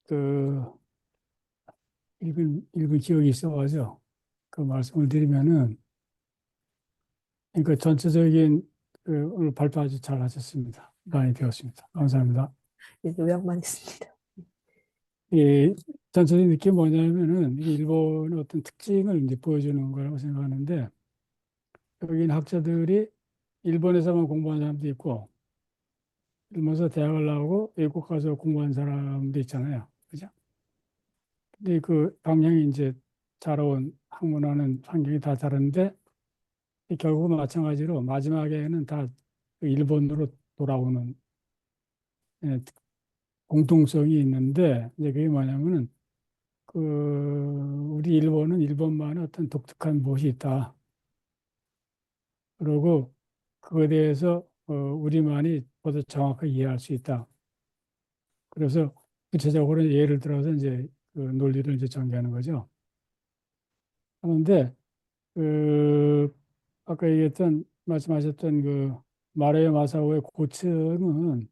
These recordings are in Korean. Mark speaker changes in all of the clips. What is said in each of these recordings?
Speaker 1: 그 읽은 기억이 있어가지고 그 말씀을 드리면은, 그러니까 전체적인 오늘 발표 아주 잘 하셨습니다. 많이 배웠습니다. 감사합니다.
Speaker 2: 요약만 했습니다.
Speaker 1: 이 전체적인 느낌이 뭐냐면은 이게 일본의 어떤 특징을 이제 보여주는 거라고 생각하는데, 여기 있는 학자들이 일본에서만 공부한 사람도 있고 일본에서 대학을 나오고 외국 가서 공부한 사람도 있잖아요. 그죠? 근데 그 방향이 이제 자라온 학문하는 환경이 다 다른데, 결국은 마찬가지로 마지막에는 다그 일본으로 돌아오는 예, 공통성이 있는데, 이제 그게 뭐냐면은 그 우리 일본은 일본만의 어떤 독특한 무엇이 있다. 그리고 그거에 대해서 우리만이 보다 정확하게 이해할 수 있다. 그래서 구체적으로 예를 들어서 이제 그 논리를 이제 전개하는 거죠. 그런데 그 아까 얘기했던 말씀하셨던 그 마르에 마사오의 고층은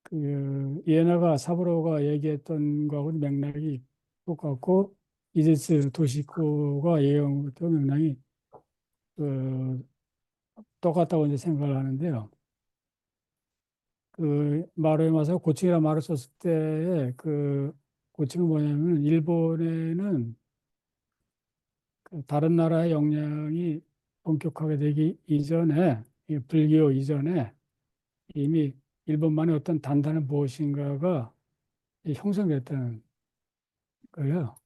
Speaker 1: 그 이에나가 사부로가 얘기했던 거하고 맥락이 똑같고, 이제스 도시코가 얘기한 것도 맥락이 그 똑같다고 이제 생각을 하는데요. 그 마루에 와서 고층이라 말을 썼을 때의 그 고층은 뭐냐면, 일본에는 그 다른 나라의 영향이 본격화가 되기 이전에, 이 불교 이전에 이미 일본만의 어떤 단단한 무엇인가가 형성됐다는 거예요.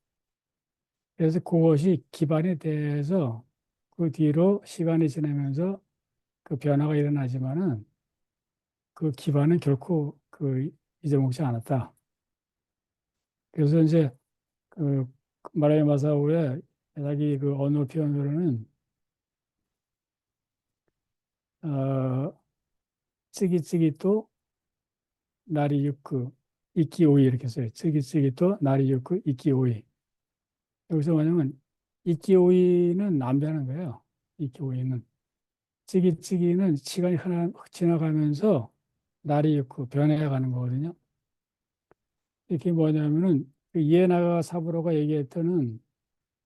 Speaker 1: 그래서 그것이 기반이 돼서 그 뒤로 시간이 지나면서 그 변화가 일어나지만은 그 기반은 결코 그 잊어먹지 않았다. 그래서 이제 그 마라이 마사오의 자기 그 언어 표현으로는 어, 찌기찌기 또 나리 유크 이끼오이 이렇게 써요. 찌기찌기 또 나리 유크 이끼오이. 여기서 뭐냐면 이끼오이는 안 변하는 거예요. 이끼오이는. 찌기찌기는 시간이 지나가면서 날이 그 변해가는 거거든요. 이게 뭐냐면은 그 이에나가 사부로가 얘기했던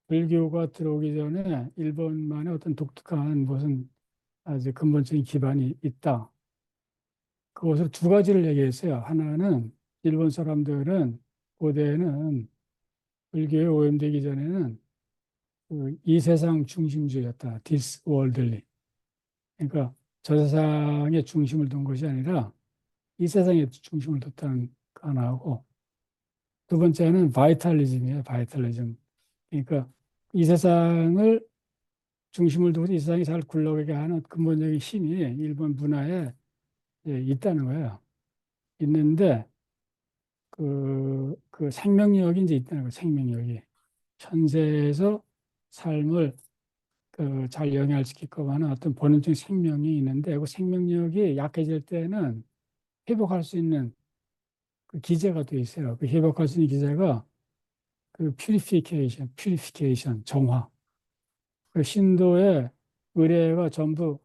Speaker 1: 불교가 들어오기 전에 일본만의 어떤 독특한 무슨 아주 근본적인 기반이 있다. 그것을 두 가지를 얘기했어요. 하나는 일본 사람들은 고대에는 불교에 오염되기 전에는 그이 세상 중심주의였다. This worldly. 그러니까 저 세상의 중심을 둔 것이 아니라 이 세상에 중심을 뒀다는 거 하나하고, 두 번째는 바이탈리즘이에요. 바이탈리즘. 그러니까 이 세상을 중심을 두고 이 세상이 잘 굴러가게 하는 근본적인 힘이 일본 문화에 있다는 거예요. 있는데 그 생명력이 이제 있다는 거예요. 생명력이. 현세에서 삶을 그잘 영향시키고 하는 어떤 본능적인 생명이 있는데, 그 생명력이 약해질 때는 회복할 수 있는 그 기제가 돼 있어요. 그 회복할 수 있는 기제가 그 퓨리피케이션, 정화. 그 신도의 의례가 전부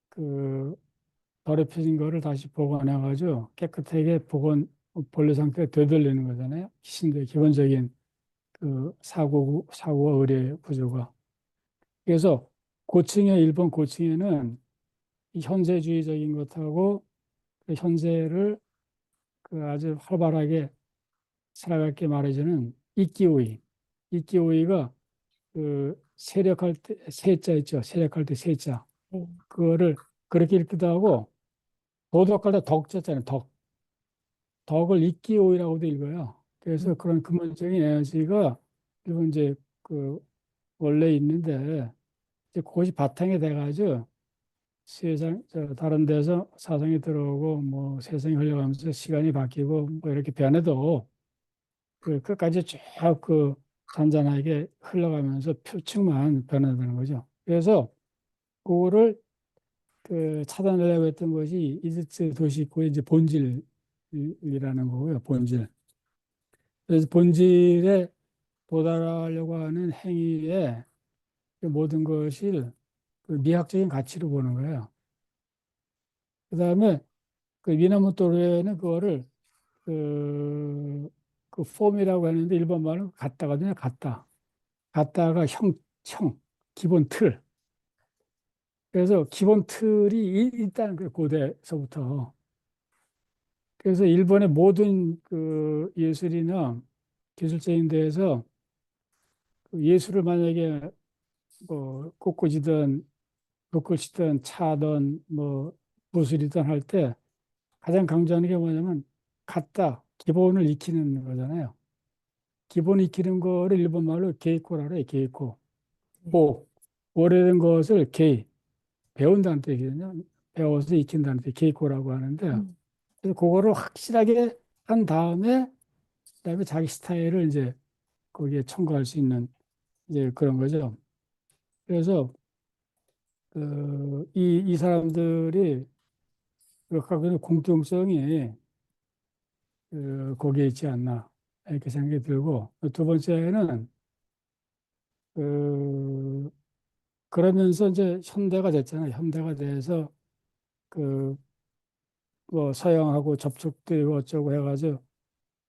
Speaker 1: 그 더럽혀진 거를 다시 복원해가지고 깨끗하게 본래 상태에 되돌리는 거잖아요. 신도의 기본적인 그 사고와 의례 구조가. 그래서 일본 고층에는 이 현세주의적인 것하고 그 현세를 그 아주 활발하게 살아갈게 말해주는 이끼오이. 이끼오이가 그 세력할 때 세자 있죠. 세력할 때 세자.
Speaker 2: 네.
Speaker 1: 그거를 그렇게 읽기도 하고, 도덕할 때 덕자잖아요. 덕을 이끼오이라고도 읽어요. 그래서
Speaker 2: 음,
Speaker 1: 그런 근본적인 에너지가 이건 이제 그 원래 있는데, 이제 그것이 바탕이 돼가지고 다른 데서 사상이 들어오고 뭐 세상이 흘러가면서 시간이 바뀌고 뭐 이렇게 변해도 그 끝까지 쭉 그 잔잔하게 흘러가면서 표층만 변화되는 거죠. 그래서 그거를 그 차단하려고 했던 것이 이집트 도시고의 이제 본질이라는 거고요. 본질. 그래서 본질에 도달하려고 하는 행위에 그 모든 것을 그 미학적인 가치로 보는 거예요. 그 다음에 그 미나모토로에는 그거를 그, 그 폼이라고 하는데 일본 말로 같다거든요. 같다. 같다가 형, 기본 틀. 그래서 기본 틀이 있다는 그 고대서부터. 그래서 일본의 모든 그 예술이나 기술적인 데에서 그 예술을 만약에 뭐 꽃꽂이든 벚꽃이든 차든 뭐 무술이든 할 때 가장 강조하는 게 뭐냐면 같다. 기본을 익히는 거잖아요. 기본 익히는 거를 일본 말로 게이코라고 해요. 게이코.
Speaker 2: 네.
Speaker 1: 오. 오래된 것을 게이. 배운다는 뜻이거든요. 배워서 익힌다는 뜻, 게이코라고 하는데
Speaker 2: 음,
Speaker 1: 그래서 그거를 확실하게 한 다음에 그다음에 자기 스타일을 이제 거기에 첨가할 수 있는 이제 그런 거죠. 그래서 이 사람들이 갖고 있는 공통성이 거기에 있지 않나 이렇게 생각이 들고 두 번째는 그 그러면서 이제 현대가 됐잖아요. 현대가 돼서 그 뭐 서양하고 접촉되고 어쩌고 해가지고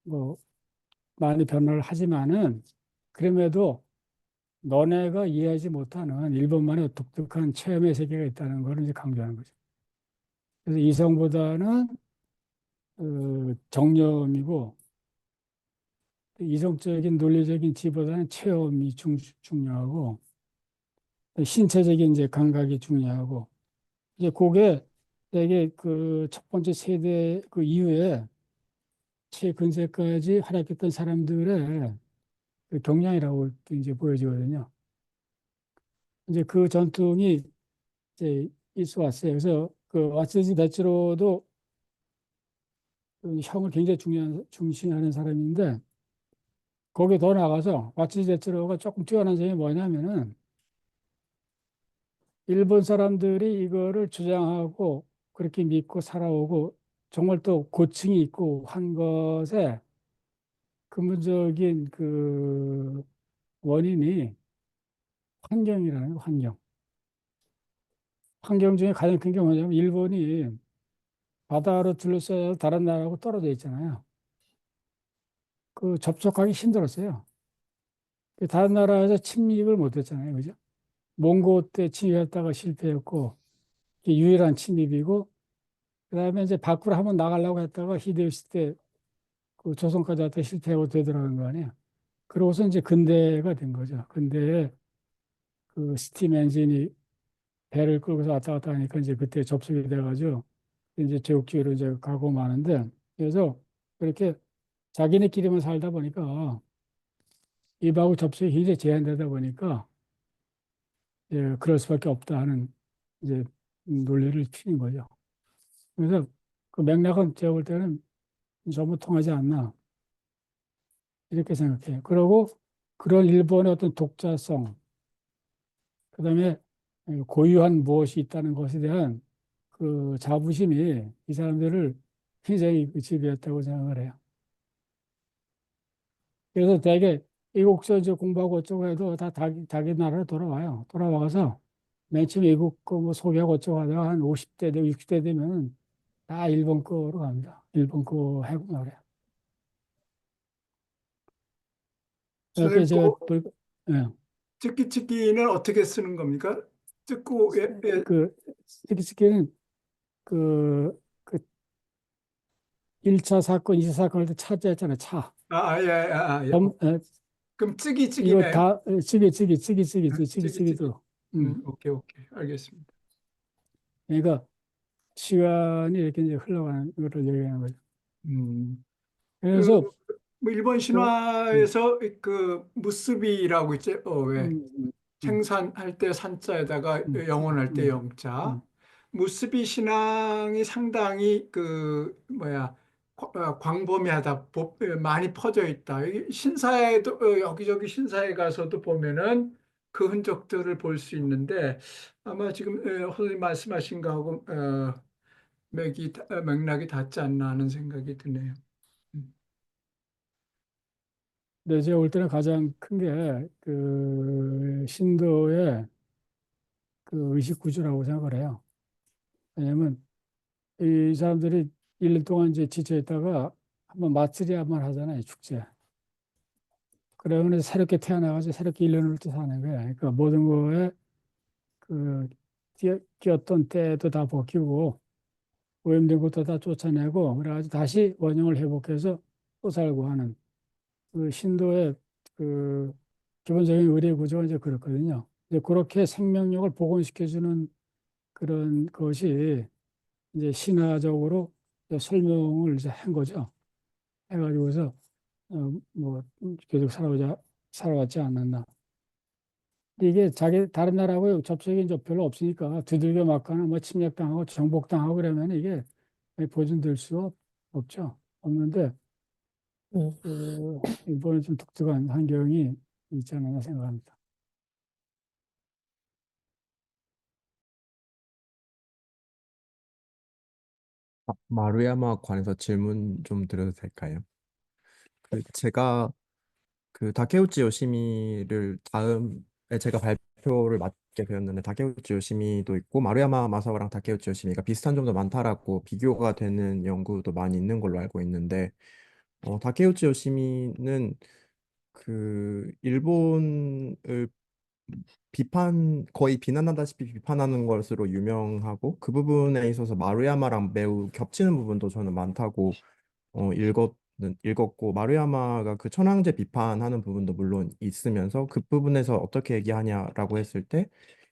Speaker 1: 뭐 많이 변화를 하지만은 그럼에도 너네가 이해하지 못하는 일본만의 독특한 체험의 세계가 있다는 걸 이제 강조하는 거죠. 그래서 이성보다는 정념이고 이성적인 논리적인 지보다는 체험이 중요하고 신체적인 이제 감각이 중요하고 이제 그게 되게 그 첫 번째 세대 그 이후에 최근세까지 활약했던 사람들의 그 경향이라고 이제 보여지거든요. 이제 그 전통이 이제 있어 왔어요. 그래서 그 왓츠지 대치로도 그 형을 굉장히 중시하는 사람인데 거기에 더 나가서 왓츠지 대치로가 조금 뛰어난 점이 뭐냐면은 일본 사람들이 이거를 주장하고 그렇게 믿고 살아오고 정말 또 고증이 있고 한 것에 근본적인 그 원인이 환경이라는 거예요, 환경. 환경 중에 가장 큰 게 뭐냐면 일본이 바다로 둘러싸여 다른 나라하고 떨어져 있잖아요. 그 접촉하기 힘들었어요. 그 다른 나라에서 침입을 못했잖아요, 그죠? 몽고 때 침입했다가 실패했고 이게 유일한 침입이고 그다음에 이제 밖으로 한번 나가려고 했다가 히데요시 때 그 조선까지 왔다 실패하고 되돌아간 거 아니에요. 그러고서 이제 근대가 된 거죠. 근대에 그 스팀 엔진이 배를 끌고서 왔다 갔다 하니까 이제 그때 접속이 돼가지고 이제 제국주의로 이제 가고 마는데 그래서 그렇게 자기네끼리만 살다 보니까 이하고 접촉이 굉장히 제한되다 보니까 예, 그럴 수밖에 없다 하는 이제 논리를 피는 거죠. 그래서 그 맥락은 제가 볼 때는 전부 통하지 않나 이렇게 생각해요. 그리고 그런 일본의 어떤 독자성, 그다음에 고유한 무엇이 있다는 것에 대한 그 자부심이 이 사람들을 굉장히 그 지배했다고 생각을 해요. 그래서 대개 이국서 이제 공부하고 어쩌고 해도 다 자기 나라로 돌아와요. 돌아와서 맨 처음 외국 거뭐 소개하고 어쩌고 하다가 한 50대 되고 60대 되면 다 일본 거로 갑니다. 일본 거 해고 말해요. 이렇게
Speaker 3: 선생님, 그
Speaker 1: 제가 예,
Speaker 3: 찌끼찌끼는 어떻게 쓰는 겁니까? 찍고, 예, 예.
Speaker 1: 그 스키스키는 그 1차 사건, 2차 사건 할 때 차지했잖아요. 차.
Speaker 3: 예, 예. 그럼
Speaker 1: 이거
Speaker 3: 찌기찌기네.
Speaker 1: 다
Speaker 3: 찌기찌기.
Speaker 1: 찌기도.
Speaker 3: 오케이. 알겠습니다.
Speaker 1: 그러니까 시간이 이렇게 이제 흘러가는 것을 얘기하는 거죠.
Speaker 3: 음. 그,
Speaker 1: 그래서
Speaker 3: 뭐 일본
Speaker 1: 그, 음,
Speaker 3: 신화에서 그 무스비라고 있지, 왜?
Speaker 1: 음, 음, 음,
Speaker 3: 생산할 때 산자에다가
Speaker 1: 음,
Speaker 3: 영원할 때
Speaker 1: 음,
Speaker 3: 영자.
Speaker 1: 음.
Speaker 3: 무스비 신앙이 상당히 광범위하다, 많이 퍼져 있다. 이 신사에도 여기저기 신사에 가서도 보면은 그 흔적들을 볼 수 있는데 아마 지금 선생님 말씀하신 거하고 맥락이 닿지 않나 하는 생각이 드네요. 음.
Speaker 1: 근데 제가 볼 때는 가장 큰 게 그 신도의 그 의식 구조라고 생각을 해요. 왜냐하면 이 사람들이 1년 동안 이제 지쳐 있다가 한번 마쓰리 한번 하잖아요, 축제. 그러면 새롭게 태어나가지고 새롭게 1년을 또 사는 거야. 그러니까 모든 거에 그 끼었던 때도 다 벗기고 오염된 것도 다 쫓아내고 그래가지고 다시 원형을 회복해서 또 살고 하는 그 신도의 그 기본적인 의례 구조가 이제 그렇거든요. 이제 그렇게 생명력을 복원시켜주는 그런 것이 이제 신화적으로 이제 설명을 이제 한 거죠. 해가지고서 뭐 계속 살아왔지 않았나. 근데 이게 자기 다른 나라하고 접촉이 이제 별로 없으니까 두들겨 맞거나 뭐 침략당하고 정복당하고 그러면 이게 보존될 수 없죠. 없는데
Speaker 2: 음.
Speaker 1: 일본은 좀 독특한 환경이 있지 않나 생각합니다.
Speaker 4: 마루야마 관해서 질문 좀 드려도 될까요? 제가 그 다케우치 요시미를 다음에 제가 발표를 맡게 되었는데 다케우치 요시미도 있고 마루야마 마사오랑 다케우치 요시미가 비슷한 점도 많다라고 비교가 되는 연구도 많이 있는 걸로 알고 있는데 다케우치 요시미는 그 일본을 거의 비난하다시피 비판하는 것으로 유명하고 그 부분에 있어서 마루야마랑 매우 겹치는 부분도 저는 많다고 읽었고 마루야마가 그 천황제 비판하는 부분도 물론 있으면서 그 부분에서 어떻게 얘기하냐라고 했을 때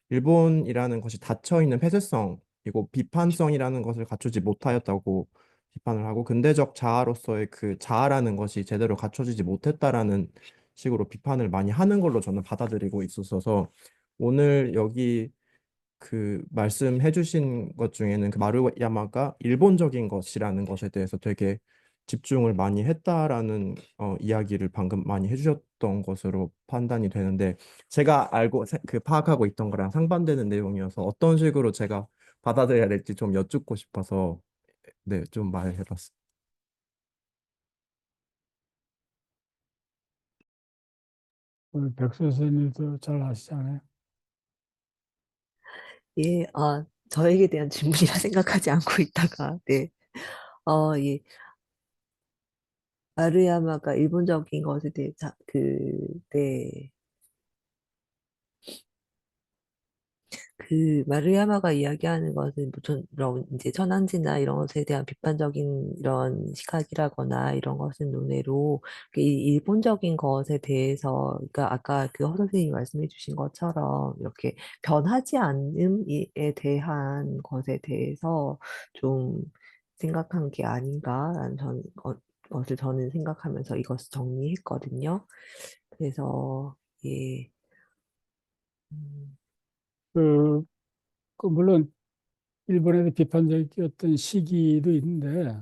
Speaker 4: 일본이라는 것이 닫혀 있는 폐쇄성이고 비판성이라는 것을 갖추지 못하였다고 비판을 하고 근대적 자아로서의 그 자아라는 것이 제대로 갖춰지지 못했다라는 식으로 비판을 많이 하는 걸로 저는 받아들이고 있었어서 오늘 여기 그 말씀해 주신 것 중에는 그 마루야마가 일본적인 것이라는 것에 대해서 되게 집중을 많이 했다라는 이야기를 방금 많이 해주셨던 것으로 판단이 되는데 제가 그 파악하고 있던 거랑 상반되는 내용이어서 어떤 식으로 제가 받아들여야 될지 좀 여쭙고 싶어서 네, 좀 말해봤습니다.
Speaker 1: 백수 선생님도 잘 아시잖아요.
Speaker 2: 예, 저에게 대한 질문이라 생각하지 않고 있다가, 네. 예. 마루야마가 일본적인 것에 대해, 네. 그 마루야마가 이야기하는 것은 이런 이제 천황지나 이런 것에 대한 비판적인 이런 시각이라거나 이런 것은 논외로 이 일본적인 것에 대해서 그러니까 아까 그 허 선생님이 말씀해 주신 것처럼 이렇게 변하지 않음에 대한 것에 대해서 좀 생각한 게 아닌가라는 것을 저는 생각하면서 이것을 정리했거든요. 그래서 예. 음,
Speaker 1: 그, 물론 일본에서 비판적이었던 시기도 있는데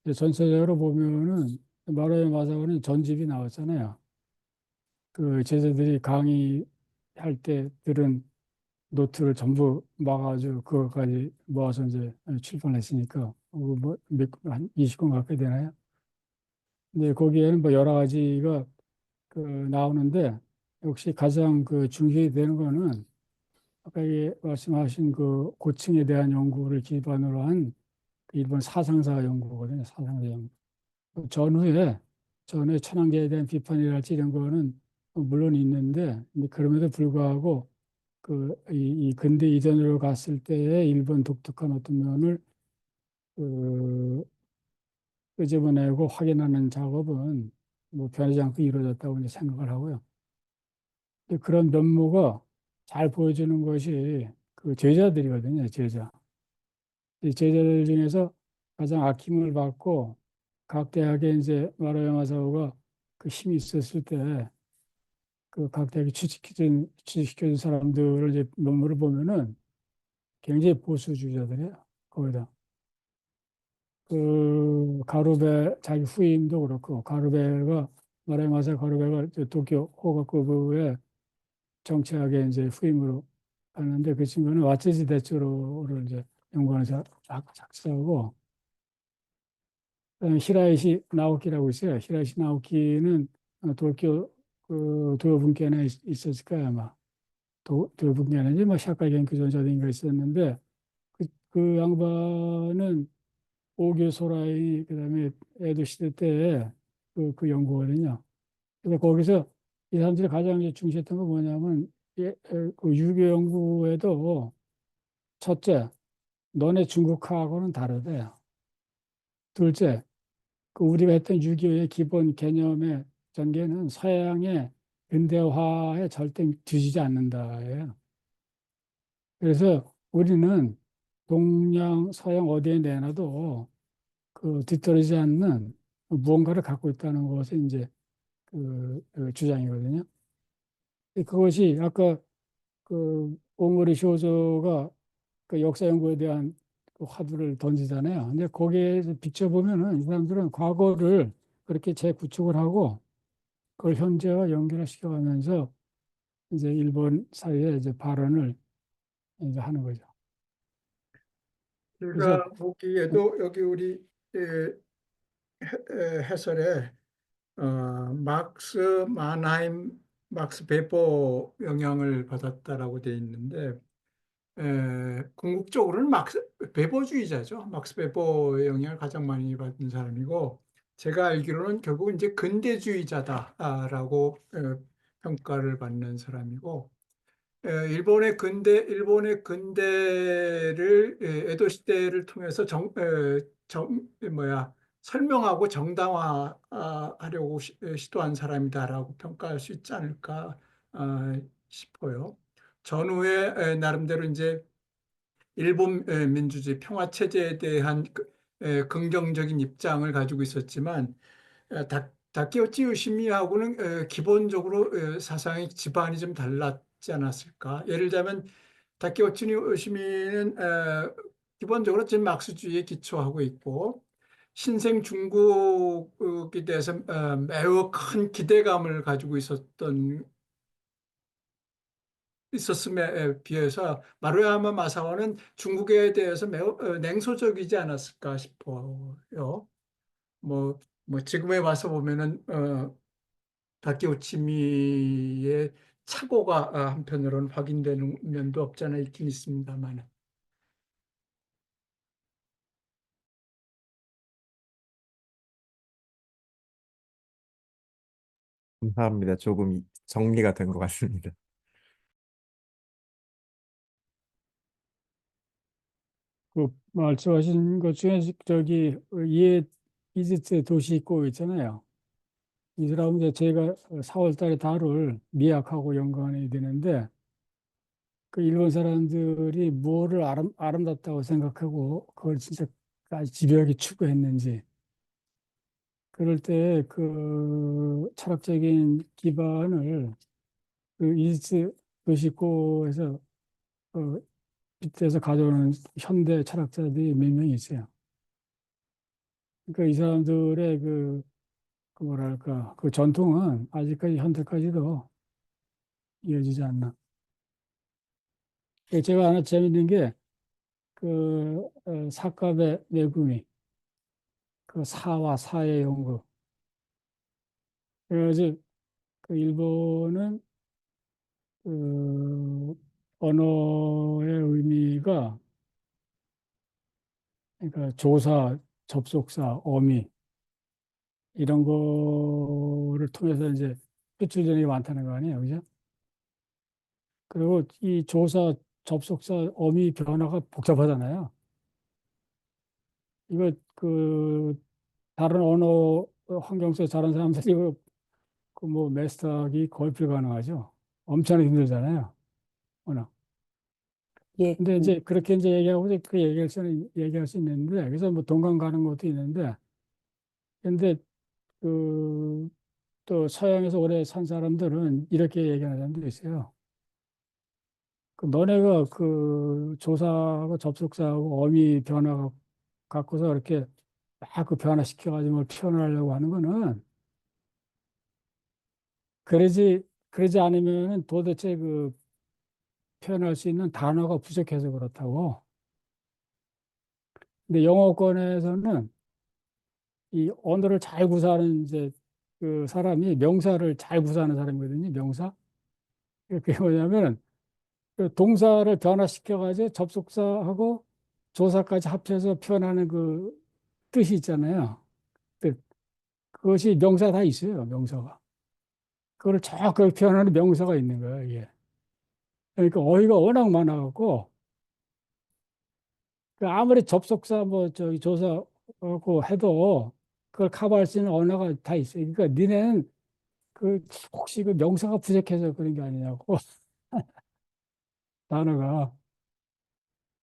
Speaker 1: 이제 전체적으로 보면은 마루야 마사오는 전집이 나왔잖아요. 그 제자들이 강의할 때 들은 노트를 전부 막아가지고 그것까지 모아서 이제 출판했으니까 뭐한 20권 가까이 되나요? 근데 거기에는 뭐 여러 가지가 그 나오는데 역시 가장 그 중심이 되는 거는 아까 말씀하신 그 고층에 대한 연구를 기반으로 한그 일본 사상사 연구거든요. 사상사 연구. 그 전후에 천황제에 대한 비판이랄지 이런 거는 물론 있는데 근데 그럼에도 불구하고 이 근대 이전으로 갔을 때의 일본 독특한 어떤 면을 그 끄집어내고 확인하는 작업은 뭐 변하지 않고 이루어졌다고 이제 생각을 하고요. 근데 그런 면모가 잘 보여주는 것이 그 제자들이거든요, 제자. 이 제자들 중에서 가장 아낌을 받고 각 대학에 이제 마루야 마사오가 그 힘이 있었을 때 그 각 대학에 취직시켜준 사람들을 이제 면모를 보면은 굉장히 보수주의자들이에요. 거기다. 그 가루베 자기 후임도 그렇고 가루베가 마루야마사 가루베가 저 도쿄 호가쿠부에 정치학에 이제 후임으로 갔는데 그 친구는 와치지 대조를 이제 연구하는 작사하고 그다음에 히라이시 나오키라고 있어요. 히라이시 나오키는 도쿄 그 도요분계나 있었을 거야 아마. 도요분계는지 뭐 샤카이 genky전자인가 있었는데 그 양반은 오교 소라이 그다음에 에도 시대 때 그 연구거든요. 그래서 거기서 이 사람들이 가장 이제 중시했던 건 뭐냐면 그 유교 연구에도 첫째, 너네 중국하고는 다르대요. 둘째, 그 우리가 했던 유교의 기본 개념의 전개는 서양의 근대화에 절대 뒤지지 않는다예요. 그래서 우리는 동양, 서양 어디에 내놔도 그 뒤떨어지지 않는 무언가를 갖고 있다는 것이 이제 그 주장이거든요. 그것이 아까 그 옹골이 쇼조가 그 역사 연구에 대한 그 화두를 던지잖아요. 근데 거기에 비춰보면은 이 사람들은 과거를 그렇게 재구축을 하고 그걸 현재와 연결을 시켜가면서 이제 일본 사회에 이제 발언을 이제 하는 거죠. 그래서
Speaker 3: 제가 보기에도 여기 우리 에, 해설에 막스 마나임, 막스 베버 영향을 받았다라고 되어 있는데 궁극적으로는 막스 베버주의자죠. 막스 베버의 영향을 가장 많이 받은 사람이고 제가 알기로는 결국 이제 근대주의자다라고 평가를 받는 사람이고 일본의 근대를 에도 시대를 통해서 뭐야 설명하고 정당화하려고 시도한 사람이다라고 평가할 수 있지 않을까 싶어요. 전후에 나름대로 이제 일본 민주주의 평화 체제에 대한 긍정적인 입장을 가지고 있었지만 다케우치 요시미하고는 기본적으로 사상의 기반이 좀 달랐지 않았을까? 예를 들자면 다케우치 요시미는 기본적으로 진 막스주의에 기초하고 있고 신생 중국에 대해서 매우 큰 기대감을 가지고 있었음에 비해서 마루야마 마사오는 중국에 대해서 매우 냉소적이지 않았을까 싶어요. 뭐, 뭐 지금에 와서 보면은 다케우치미의 착오가 한편으로는 확인되는 면도 없지 않아 있긴 있습니다만.
Speaker 4: 감사합니다. 조금 정리가 된 것 같습니다.
Speaker 1: 그 말씀하신 것 중에 저기 이에 이집트 도시 있고 있잖아요. 이 사람은 이제 제가 4월 달에 다룰 미학하고 연관이 되는데 그 일본 사람들이 무엇을 아름답다고 생각하고 그걸 진짜 아주 집요하게 추구했는지 그럴 때 그 철학적인 기반을 그 이집트 도시고에서 어, 빗대서 가져오는 현대 철학자들이 몇 명 있어요. 그러니까 이 사람들의 그 뭐랄까 그 전통은 아직까지 현대까지도 이어지지 않나. 제가 하나 재밌는 게 그 사카베 메구미 그 사와 사의 연구. 그래서 그 일본은 그 언어의 의미가 그러니까 조사, 접속사, 어미 이런 거를 통해서 이제 표출되는 게 많다는 거 아니에요, 그죠? 그리고 이 조사, 접속사, 어미 변화가 복잡하잖아요. 이거 그 다른 언어 환경 속에 자란 사람들이 그뭐 메스터하기 거의 불가능하죠. 엄청나게 힘들잖아요. 언어.
Speaker 2: 예,
Speaker 1: 근데 이제 그렇게 이제 얘기하고 이제 그 얘기할 수 있는데 그래서 뭐 동감 가는 것도 있는데 근데 그 또 서양에서 오래 산 사람들은 이렇게 얘기하는 사람도 있어요. 그 너네가 그 조사하고 접속사하고 어미 변화 갖고서 이렇게 막 그 변화시켜가지고 뭘 표현하려고 하는 거는 그러지 않으면은 도대체 그 표현할 수 있는 단어가 부족해서 그렇다고. 근데 영어권에서는 이 언어를 잘 구사하는 이제 그 사람이 명사를 잘 구사하는 사람이거든요. 명사. 그게 뭐냐면 그 동사를 변화시켜가지고 접속사하고 조사까지 합쳐서 표현하는 그 뜻이 있잖아요. 뜻. 그것이 명사 다 있어요. 명사가. 그걸 정확하게 표현하는 명사가 있는 거예요. 이게. 그러니까 어휘가 워낙 많아갖고 그 아무리 접속사 뭐 저기 조사하고 해도 그걸 커버할 수 있는 언어가 다 있어요. 그러니까 니네는 그 혹시 그 명사가 부족해서 그런 게 아니냐고 단어가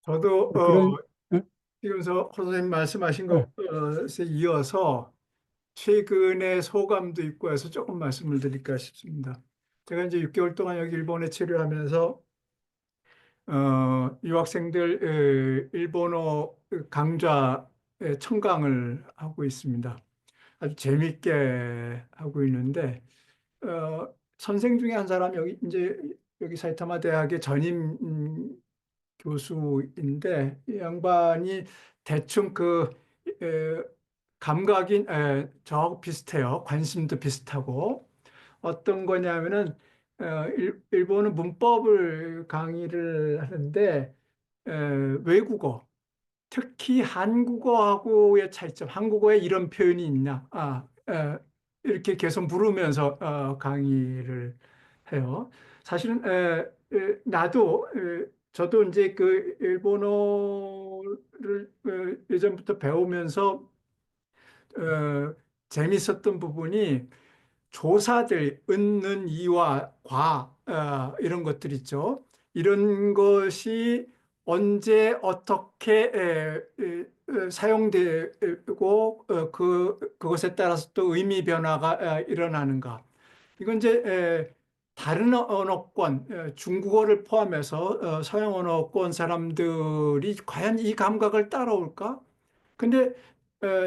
Speaker 3: 저도
Speaker 1: 그런 어?
Speaker 3: 지금 선생님 말씀하신
Speaker 1: 어,
Speaker 3: 것에 이어서 최근의 소감도 있고 해서 조금 말씀을 드릴까 싶습니다. 제가 이제 6개월 동안 여기 일본에 체류하면서 유학생들 일본어 강좌 청강을 하고 있습니다. 아주 재밌게 하고 있는데 선생 중에 한 사람 여기 사이타마 대학의 전임 교수인데 이 양반이 대충 에, 감각이 저하고 비슷해요. 관심도 비슷하고 어떤 거냐면은 일본은 문법을 강의를 하는데 에, 외국어 특히 한국어하고의 차이점, 한국어에 이런 표현이 있나? 이렇게 계속 물으면서 강의를 해요. 사실은 나도 저도 이제 그 일본어를 예전부터 배우면서 재밌었던 부분이 조사들, 은, 이와 과 이런 것들 있죠. 이런 것이 언제 어떻게 사용되고 그것에 따라서 또 의미 변화가 일어나는가. 이건 이제 다른 언어권, 중국어를 포함해서 서양 언어권 사람들이 과연 이 감각을 따라올까? 근데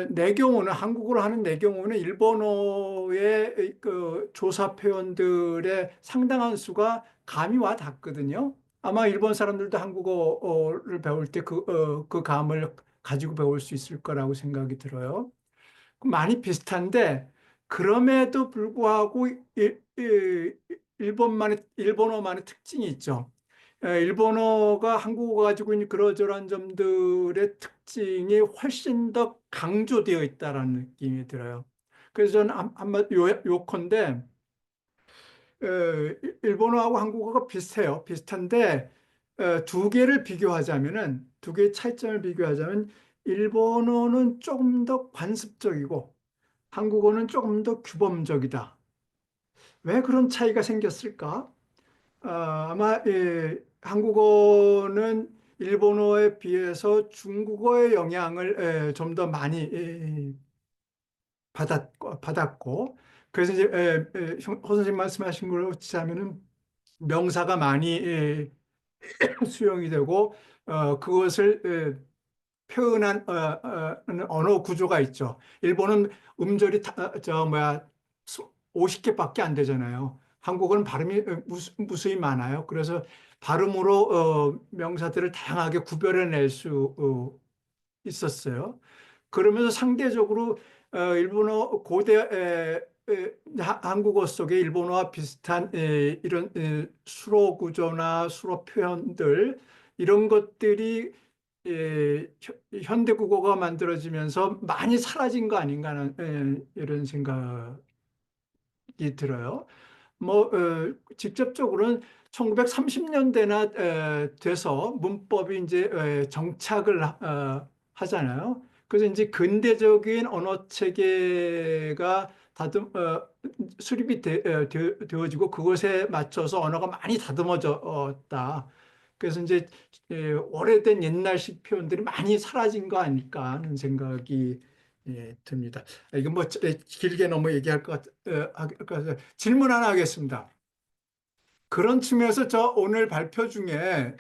Speaker 3: 내 경우는 한국어로 하는 내 경우는 일본어의 그 조사 표현들의 상당한 수가 감이 와 닿거든요. 아마 일본 사람들도 한국어를 배울 때 그 감을 가지고 배울 수 있을 거라고 생각이 들어요. 많이 비슷한데 그럼에도 불구하고 일본어만의 특징이 있죠. 일본어가 한국어가 가지고 있는 그러저러한 점들의 특징이 훨씬 더 강조되어 있다라는 느낌이 들어요. 그래서 저는 요컨대 일본어하고 한국어가 비슷해요. 비슷한데 두 개를 비교하자면은 두 개의 차이점을 비교하자면 일본어는 조금 더 관습적이고 한국어는 조금 더 규범적이다. 왜 그런 차이가 생겼을까? 아마 한국어는 일본어에 비해서 중국어의 영향을 좀 더 많이 받았고 그래서 이제 허 선생님 말씀하신 걸로 치자면은 명사가 많이 수용이 되고 그것을 표현한 언어 구조가 있죠. 일본은 음절이 저 뭐야 50개밖에 안 되잖아요. 한국어는 발음이 무수히 많아요. 그래서 발음으로 명사들을 다양하게 구별해낼 수 있었어요. 그러면서 상대적으로 일본어 고대 한국어 속에 일본어와 비슷한 이런 수로 구조나 수로 표현들 이런 것들이 현대 국어가 만들어지면서 많이 사라진 거 아닌가 하는 이런 생각이 들어요. 뭐 직접적으로는 1930년대나 돼서 문법이 이제 정착을 하잖아요. 그래서 이제 근대적인 언어 체계가 수립이 되어지고 그것에 맞춰서 언어가 많이 다듬어졌다. 그래서 이제 오래된 옛날식 표현들이 많이 사라진 거 아닐까 하는 생각이 듭니다. 이거 뭐 길게 너무 얘기할 것 같아서 질문 하나 하겠습니다. 그런 측면에서 저 오늘 발표 중에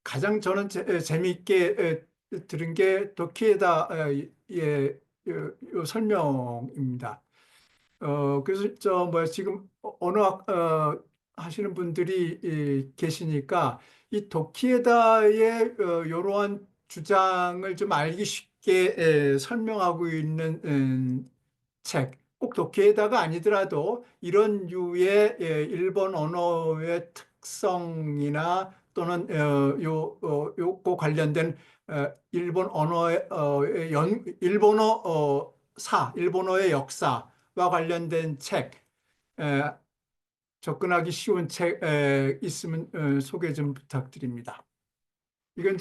Speaker 3: 가장 저는 재미있게 들은 게 도키에다의 요 설명입니다. 그래서 저 뭐야 지금 언어학 하시는 분들이 계시니까 이 도키에다의 이러한 주장을 좀 알기 쉽게 설명하고 있는 책, 꼭 도쿄에다가 아니더라도 이런 류의 일본 언어의 특성이나 또는 요거 관련된 일본 언어의 일본어의 역사와 관련된 책, 에, 접근하기 쉬운 책 있으면 소개 좀 부탁드립니다. 이건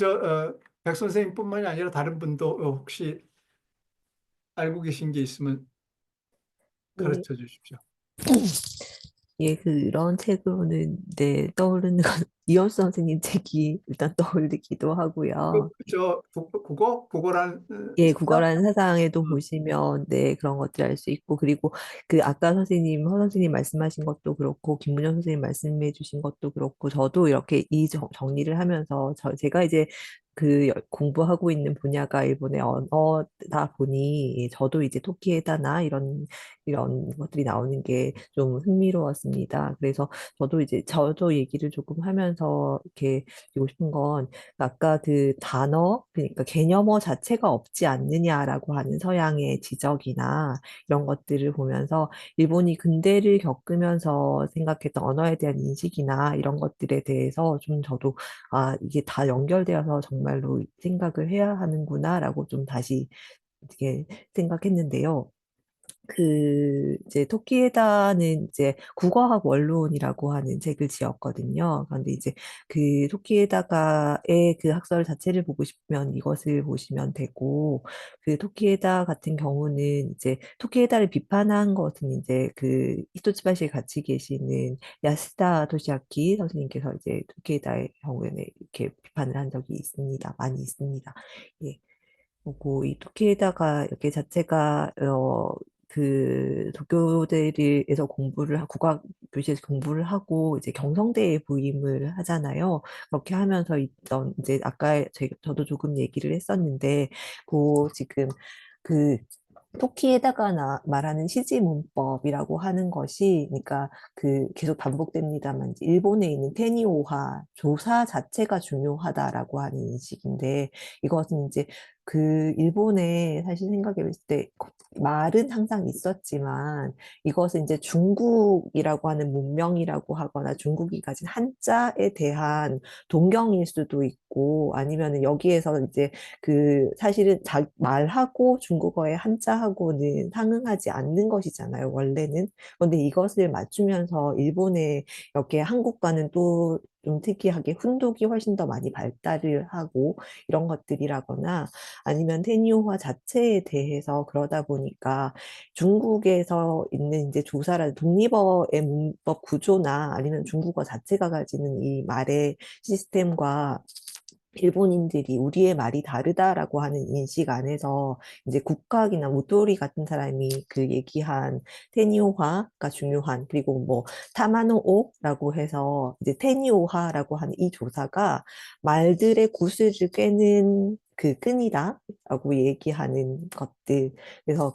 Speaker 3: 백 선생님뿐만이 아니라 다른 분도 혹시 알고 계신 게 있으면
Speaker 2: 네.
Speaker 3: 가르쳐 주십시오.
Speaker 2: 예, 그런 책으로는 네, 떠오르는 건 이현수 선생님 책이 일단 떠오르기도 하고요.
Speaker 3: 국어란
Speaker 2: 예,
Speaker 3: 사상?
Speaker 2: 국어라는 사상에도 보시면 네, 그런 것들 알 수 있고 그리고 그 아까 허 선생님 말씀하신 것도 그렇고 김문영 선생님 말씀해 주신 것도 그렇고 저도 이렇게 정리를 하면서 제가 이제 공부하고 있는 분야가 일본의 언어다 보니 저도 이제 토키에다나 이런 것들이 나오는 게 좀 흥미로웠습니다. 그래서 저도 얘기를 조금 하면서 이렇게 드리고 싶은 건 아까 그 단어, 그러니까 개념어 자체가 없지 않느냐라고 하는 서양의 지적이나 이런 것들을 보면서 일본이 근대를 겪으면서 생각했던 언어에 대한 인식이나 이런 것들에 대해서 좀 저도 이게 다 연결되어서 정말로 생각을 해야 하는구나라고 좀 다시 이렇게 생각했는데요. 이제 토키에다는 이제 국어학 원론이라고 하는 책을 지었거든요. 그런데 이제 토키에다가의 그 학설 자체를 보고 싶으면 이것을 보시면 되고, 토키에다 같은 경우는 이제 토키에다를 비판한 것은 이제 히토츠바시에 같이 계시는 야스다 토시아키 선생님께서 이제 토키에다의 경우에는 이렇게 비판을 한 적이 있습니다. 많이 있습니다. 예. 보고 이 토키에다가 이렇게 자체가 도쿄대에서 국악 교실에서 공부를 하고 이제 경성대에 부임을 하잖아요. 그렇게 하면서 있던 이제 아까 저도 조금 얘기를 했었는데 지금 그 토키에다가 말하는 시지 문법이라고 하는 것이, 그러니까 계속 반복됩니다만, 이제 일본에 있는 테니오하, 조사 자체가 중요하다라고 하는 인식인데, 이것은 이제 일본에 사실 생각해 봤을 때, 말은 항상 있었지만, 이것은 이제 중국이라고 하는 문명이라고 하거나 중국이 가진 한자에 대한 동경일 수도 있고, 아니면 여기에서 이제 사실은 말하고 중국어의 한자하고는 상응하지 않는 것이잖아요, 원래는. 그런데 이것을 맞추면서 일본의 이렇게 한국과는 또 좀 특이하게 훈독이 훨씬 더 많이 발달을 하고 이런 것들이라거나 아니면 테니오화 자체에 대해서 그러다 보니까 중국에서 있는 이제 조사라는 독립어의 문법 구조나 아니면 중국어 자체가 가지는 이 말의 시스템과 일본인들이 우리의 말이 다르다라고 하는 인식 안에서 이제 국학이나 무토리 같은 사람이 얘기한 테니오화가 중요한, 그리고 뭐 타마노오라고 해서 이제 테니오화라고 하는 이 조사가 말들의 구슬을 꿰는 끈이다라고 얘기하는 것들. 그래서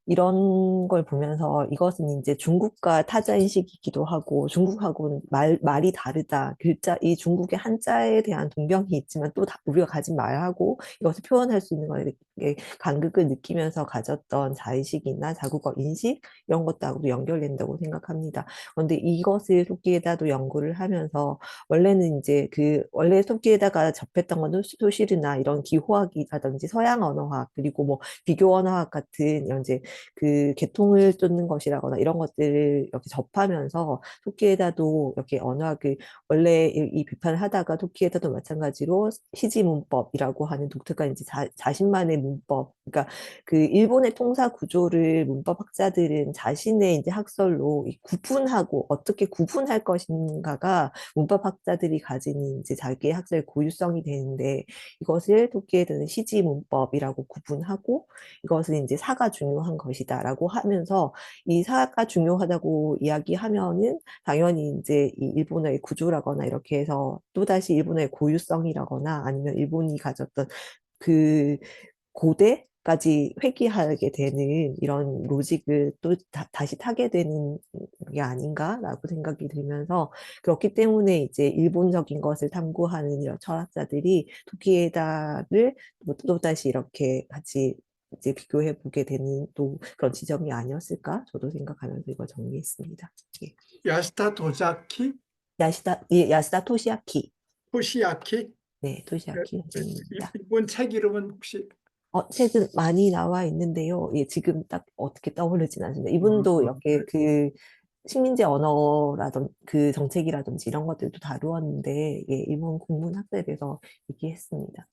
Speaker 2: 이런 걸 보면서 이것은 이제 중국과 타자인식이기도 하고 중국하고는 말이 다르다. 이 중국의 한자에 대한 동경이 있지만 또 우리가 가진 말하고 이것을 표현할 수 있는 거에 간극을 느끼면서 가졌던 자의식이나 자국어 인식 이런 것하고도 연결된다고 생각합니다. 그런데 이것을 토끼에다도 연구를 하면서 원래는 이제 원래 토끼에다가 접했던 건 소실이나 이런 기호학이라든지 서양 언어학 그리고 뭐 비교 언어학 같은 이런 이제 계통을 쫓는 것이라거나 이런 것들을 이렇게 접하면서 토끼에다도 이렇게 언어학을 원래 이 비판을 하다가 토끼에다도 마찬가지로 시지 문법이라고 하는 독특한 이제 자신만의 문법, 그러니까 일본의 통사 구조를 문법학자들은 자신의 이제 학설로 구분하고 어떻게 구분할 것인가가 문법학자들이 가지는 이제 자기의 학설 고유성이 되는데 이것을 토끼에다는 시지 문법이라고 구분하고 이것은 이제 사가 중요한 것이다라고 하면서 이 사가 중요하다고 이야기하면은 당연히 이제 이 일본어의 구조라거나 이렇게 해서 또다시 일본어의 고유성이라거나 아니면 일본이 가졌던 그 고대까지 회귀하게 되는 이런 로직을 또 다시 타게 되는 게 아닌가라고 생각이 들면서 그렇기 때문에 이제 일본적인 것을 탐구하는 이런 철학자들이 토키에다를 또다시 이렇게 같이 이제 비교해 보게 되는 또 그런 지점이 아니었을까 저도 생각하면서 이걸 정리했습니다. 예.
Speaker 3: 야스타 도자키,
Speaker 2: 야시다 토시아키.
Speaker 3: 토시야키.
Speaker 2: 네, 도시아키 현지입니다.
Speaker 3: 이분 책 이름은 혹시
Speaker 2: 책은 많이 나와 있는데요. 예, 지금 딱 어떻게 떠오르진 않습니다. 이분도
Speaker 3: 네.
Speaker 2: 이렇게 그 식민지 언어라든 그 정책이라든지 이런 것들도 다루었는데, 예, 이분 국문학자에서 얘기했습니다.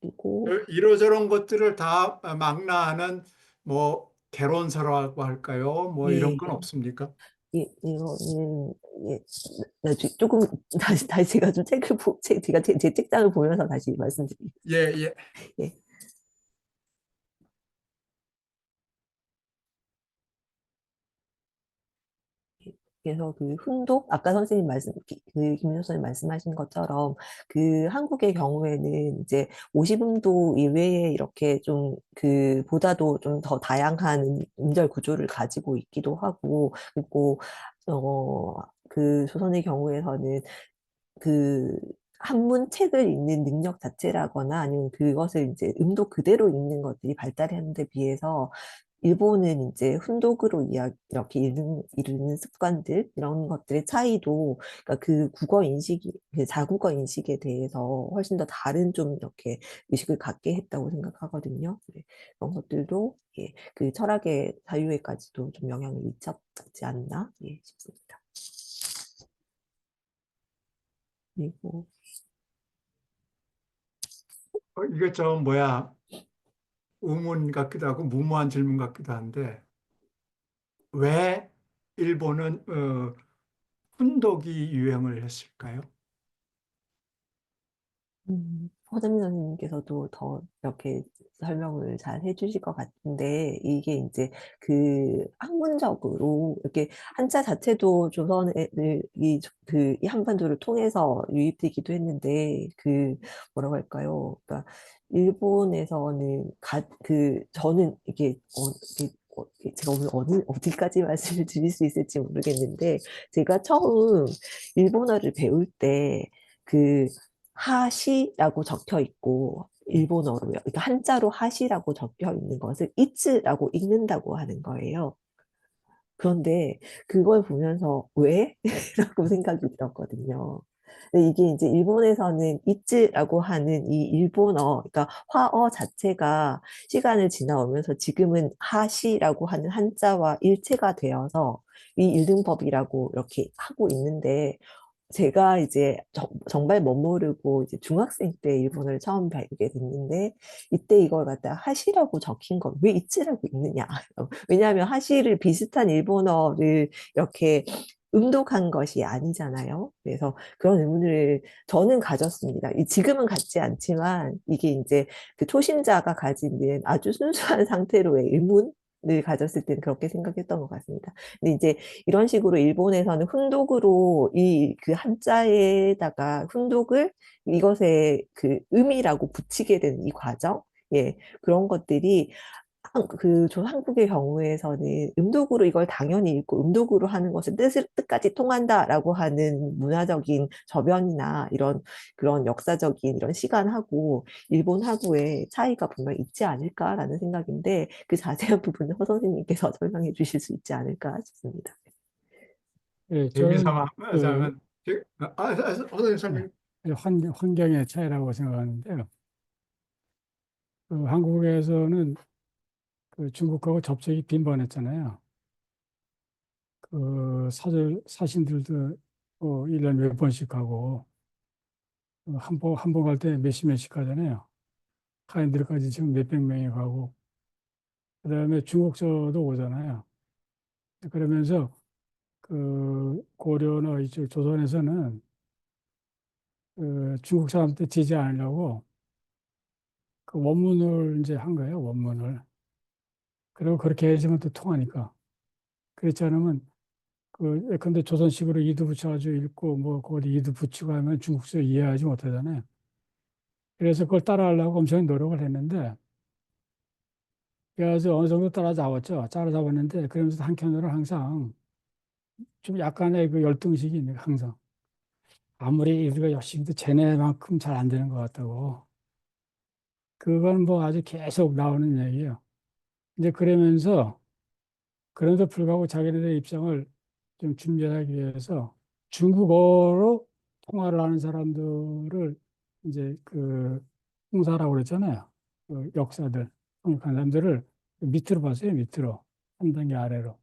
Speaker 2: 그리고
Speaker 3: 이러저런 것들을 다 망라하는 뭐 개론서라고 할까요? 뭐 이런
Speaker 2: 예,
Speaker 3: 건 없습니까?
Speaker 2: 이거는 예, 조금 다시 제가 좀 제가 제 책장을 보면서 다시 말씀드리겠습니다.
Speaker 3: 예, 예.
Speaker 2: 예. 그래서 그 훈독 아까 선생님 김민호 선생님 말씀하신 것처럼 그 한국의 경우에는 이제 50음도 이외에 이렇게 좀 그 보다도 좀 더 다양한 음절 구조를 가지고 있기도 하고, 그리고 그 조선의 경우에서는 그 한문책을 읽는 능력 자체라거나 아니면 그것을 이제 음도 그대로 읽는 것들이 발달하는 데 비해서 일본은 이제 훈독으로 이렇게 읽는 습관들 이런 것들의 차이도, 그러니까 그 국어 인식이 그 자국어 인식에 대해서 훨씬 더 다른 좀 이렇게 의식을 갖게 했다고 생각하거든요. 네, 그런 것들도 예, 그 철학의 자유에까지도 좀 영향을 미쳤지 않나 예, 싶습니다. 그리고
Speaker 3: 이거 저 뭐야 의문 같기도 하고 무모한 질문 같기도 한데 왜 일본은 훈독이 유행을 했을까요?
Speaker 2: 허재민 선생님께서도 더 이렇게 설명을 잘 해주실 것 같은데, 이게 이제 그 학문적으로 이렇게 한자 자체도 이 한반도를 통해서 유입되기도 했는데, 그 뭐라고 할까요? 그러니까 일본에서는 저는 이게 제가 오늘 어디까지 말씀을 드릴 수 있을지 모르겠는데, 제가 처음 일본어를 배울 때그 하시라고 적혀 있고 일본어로요. 그러니까 한자로 하시라고 적혀 있는 것을 이츠라고 읽는다고 하는 거예요. 그런데 그걸 보면서 왜? 라고 생각이 들었거든요. 근데 이게 이제 일본에서는 이츠라고 하는 이 일본어, 그러니까 화어 자체가 시간을 지나오면서 지금은 하시라고 하는 한자와 일체가 되어서 이 읽음법이라고 이렇게 하고 있는데, 제가 이제 정말 멋모르고 이제 중학생 때 일본어를 처음 배우게 됐는데, 이때 이걸 갖다 하시라고 적힌 걸 왜 이치라고 읽느냐. 왜냐하면 하시를 비슷한 일본어를 이렇게 음독한 것이 아니잖아요. 그래서 그런 의문을 저는 가졌습니다. 지금은 갖지 않지만 이게 이제 그 초심자가 가지는 아주 순수한 상태로의 의문을 가졌을 때는 그렇게 생각했던 것 같습니다. 근데 이제 이런 식으로 일본에서는 훈독으로 이 그 한자에다가 훈독을 이것의 그 의미라고 붙이게 되는 이 과정, 예, 그런 것들이 한국의 경우에서는 음독으로 이걸 당연히 읽고 음독으로 하는 것은 뜻까지 통한다라고 하는 문화적인 저변이나 이런 그런 역사적인 이런 시간하고 일본하고의 차이가 분명 있지 않을까라는 생각인데, 그 자세한 부분은 허 선생님께서 설명해 주실 수 있지 않을까 싶습니다.
Speaker 1: 예, 저는
Speaker 3: 재미삼아
Speaker 1: 그
Speaker 3: 하자면 선생님 설명.
Speaker 1: 환경의 차이라고 생각하는데요. 그 한국에서는 그 중국하고 접촉이 빈번했잖아요. 그 사신들도 1년 몇 번씩 하고, 한 번 갈 때 몇십 명씩 가잖아요. 하인들까지 지금 몇백 명이 가고, 그다음에 중국서도 오잖아요. 그러면서 그 고려나 이쪽 조선에서는 그 중국 사람한테 지지 않으려고 그 원문을 이제 한 거예요, 원문을. 그리고 그렇게 해야지만 또 통하니까. 그렇지 않으면 근데 조선식으로 이두 붙여가지고 읽고 뭐 거기 이두 붙이고 하면 중국서 이해하지 못하잖아요. 그래서 그걸 따라하려고 엄청 노력을 했는데, 그래서 어느 정도 따라잡았죠. 따라잡았는데, 그러면서 한켠으로 항상 좀 약간의 그 열등식이 있는 거예요, 항상. 아무리 우리가 열심히 해도 쟤네만큼 잘 안 되는 것 같다고. 그건 뭐 아주 계속 나오는 얘기예요. 이제 그럼에도 불구하고 자기네들 입장을 좀 준비하기 위해서 중국어로 통화를 하는 사람들을 이제 그 홍사라고 그랬잖아요. 그 역사들, 통역한 사람들을 밑으로 봤어요. 밑으로. 한 단계 아래로.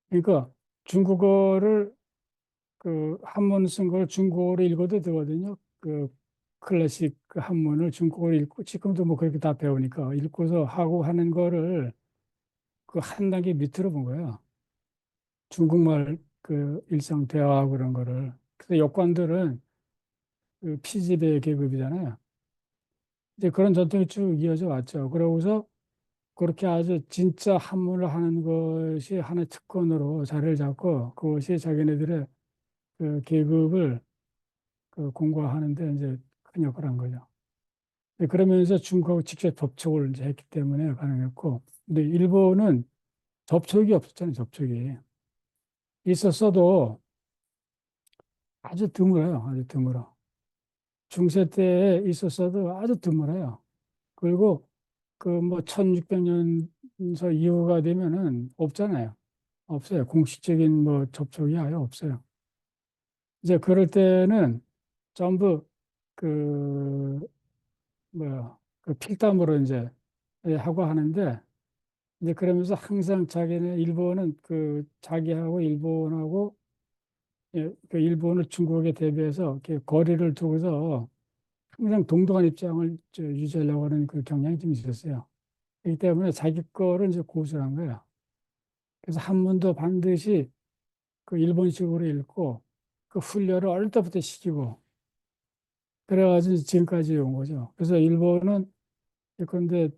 Speaker 1: 그러니까 중국어를 그 한문 쓴 걸 중국어로 읽어도 되거든요. 그 클래식 그 한문을 중국어로 읽고 지금도 뭐 그렇게 다 배우니까 읽고서 하고 하는 거를 그 한 단계 밑으로 본 거예요. 중국말 그 일상 대화하고 그런 거를. 그래서 역관들은 그 피지배 계급이잖아요. 이제 그런 전통이 쭉 이어져 왔죠. 그러고서 그렇게 아주 진짜 한문을 하는 것이 하나의 특권으로 자리를 잡고 그것이 자기네들의 그 계급을 그 공고화하는데 이제 큰 역할을 한 거죠. 그러면서 중국하고 직접 접촉을 이제 했기 때문에 가능했고, 근데 일본은 접촉이 없었잖아요. 접촉이 있었어도 아주 드물어요. 아주 드물어. 중세 때에 있었어도 아주 드물어요. 그리고 그 뭐 1600년서 이후가 되면은 없잖아요. 없어요. 공식적인 뭐 접촉이 아예 없어요. 이제 그럴 때는 전부 그 뭐야 그 필담으로 이제 하고 하는데 이제 그러면서 항상 자기네 일본은 그 자기하고 일본하고 그 일본을 중국에 대비해서 이렇게 거리를 두고서 항상 동등한 입장을 유지하려고 하는 그 경향이 좀 있었어요. 그렇기 때문에 자기 거를 이제 고수한 거예요. 그래서 한문도 반드시 그 일본식으로 읽고 그 훈련을 어릴 때부터 시키고 그래가지고 지금까지 온 거죠. 그래서 일본은 예컨대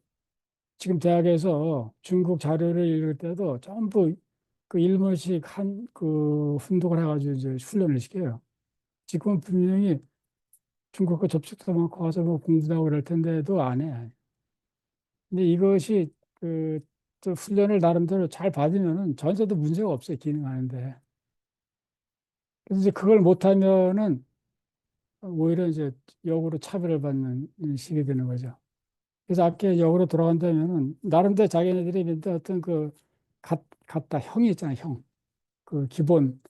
Speaker 1: 지금 대학에서 중국 자료를 읽을 때도 전부 그 일본식 한 그 훈독을 해가지고 이제 훈련을 시켜요. 지금 분명히 중국과 접촉도 많고 와서 뭐 공부도 하고 그럴 텐데도 안 해. 근데 이것이 그 또 훈련을 나름대로 잘 받으면은 전혀도 문제가 없어요. 기능하는데. 그래서 이제 그걸 못하면은 오히려 이제 역으로 차별을 받는 식이 되는 거죠. 그래서 아까 역으로 돌아간다면은 나름대로 자기네들이 믿는 어떤 그 같다 형이 있잖아요. 형. 그 기본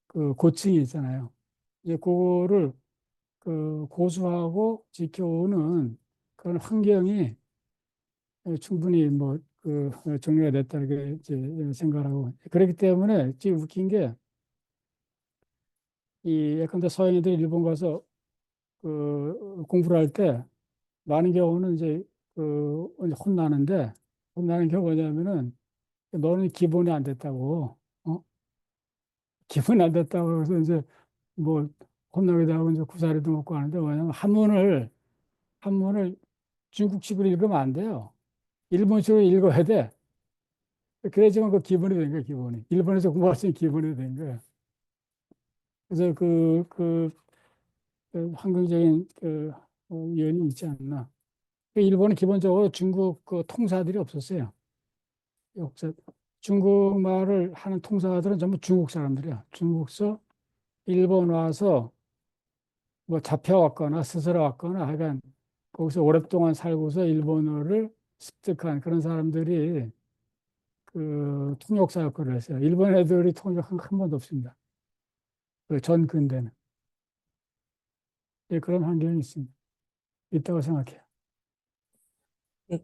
Speaker 1: 그 고층이 있잖아요. 이제 그거를 그 고수하고 지켜오는 그런 환경이 충분히 뭐 그 정리가 됐다 이렇게 이제 생각하고 그렇기 때문에 지금 웃긴 게 이 예컨대 서양인들이 일본 가서 그 공부를 할 때 많은 경우는 이제 그 혼나는데 혼나는 경우가 뭐냐면은 너는 기본이 안 됐다고 기본이 안 됐다고 그래서 이제 뭐 혼나기도 하고 이제 구사리도 먹고 하는데 뭐냐면 한문을 중국식으로 읽으면 안 돼요. 일본식으로 읽어야 돼. 그래야지만 그 기본이 된 거야, 기본이. 일본에서 공부할 수 있는 기본이 된 거야. 그래서 그 환경적인 그 요인이 있지 않나. 그 일본은 기본적으로 중국 그 통사들이 없었어요. 역사. 중국말을 하는 통사들은 전부 중국 사람들이야. 중국서 일본 와서 뭐 잡혀왔거나 스스로 왔거나 하여간 거기서 오랫동안 살고서 일본어를 습득한 그런 사람들이 그 통역사 역할을 했어요. 일본 애들이 통역 한 번도 없습니다. 그 전 근대는. 예, 그런 환경이 있습니다. 있다고 생각해요.
Speaker 2: 네,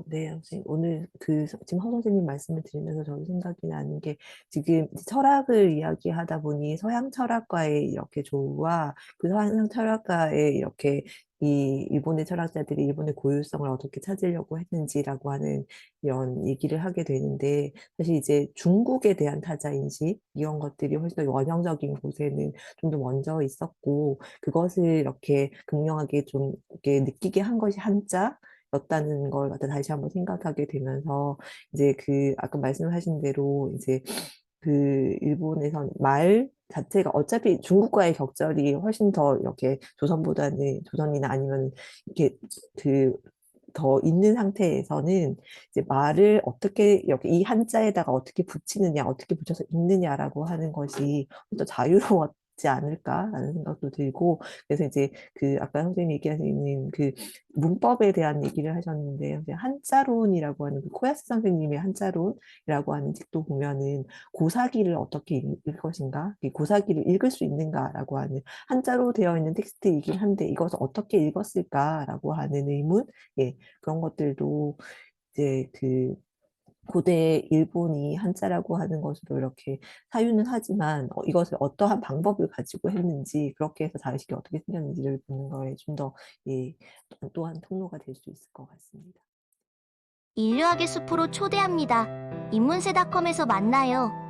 Speaker 2: 네, 선생님. 오늘 그 지금 허 선생님 말씀을 들으면서 저도 생각이 나는 게 지금 이제 철학을 이야기하다 보니 서양 철학과의 이렇게 조우와 그 서양 철학과의 이렇게 이 일본의 철학자들이 일본의 고유성을 어떻게 찾으려고 했는지라고 하는 이런 얘기를 하게 되는데 사실 이제 중국에 대한 타자 인식 이런 것들이 훨씬 더 원형적인 곳에는 좀 더 먼저 있었고 그것을 이렇게 극명하게 좀 이렇게 느끼게 한 것이 한자 였다는 걸 갖다 다시 한번 생각하게 되면서 이제 그 아까 말씀하신 대로 이제 그 일본에선 말 자체가 어차피 중국과의 격절이 훨씬 더 이렇게 조선보다는 조선이나 아니면 이렇게 그 더 있는 상태에서는 이제 말을 어떻게 이렇게 이 한자에다가 어떻게 붙이느냐, 어떻게 붙여서 읽느냐라고 하는 것이 좀 더 자유로웠 않을까라는 생각도 들고, 그래서 이제 그 아까 선생님이 얘기하시는 그 문법에 대한 얘기를 하셨는데, 이제 한자론이라고 하는 그 코야스 선생님의 한자론이라고 하는 책도 보면은 고사기를 어떻게 읽을 것인가, 이 고사기를 읽을 수 있는가라고 하는 한자로 되어 있는 텍스트이긴 한데 이것을 어떻게 읽었을까라고 하는 의문, 예, 그런 것들도 이제 그 고대 일본이 한자라고 하는 것으로 이렇게 사유는 하지만 이것을 어떠한 방법을 가지고 했는지, 그렇게 해서 자의식이 어떻게 생겼는지를 보는 거에 좀 더, 예, 또한 통로가 될 수 있을 것 같습니다.
Speaker 5: 인류학의 숲으로 초대합니다. 인문세닷컴에서 만나요.